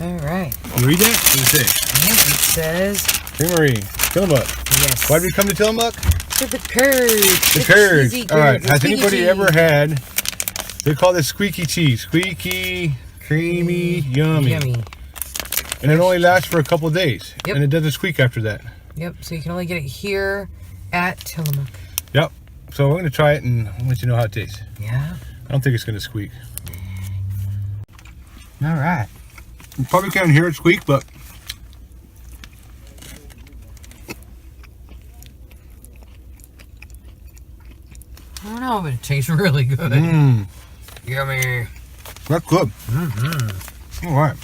All right. You read that? What does it say? Yeah, it says Creamery, Tillamook. yes. Why did we come to Tillamook? To the curds. The curds. cheesy All right. curds, Has squeaky anybody cheese. ever had? They call this squeaky cheese. Squeaky, creamy, yummy. Yummy. And it only lasts for a couple days. Yep. And it doesn't squeak after that. Yep. So you can only get it here at Tillamook. Yep. So we're going to try it and let you know how it tastes. Yeah. I don't think it's going to squeak. All right. You probably can't hear it squeak, but I don't know, but it tastes really good. mmm, Yummy. that's good. Mm-hmm. All right.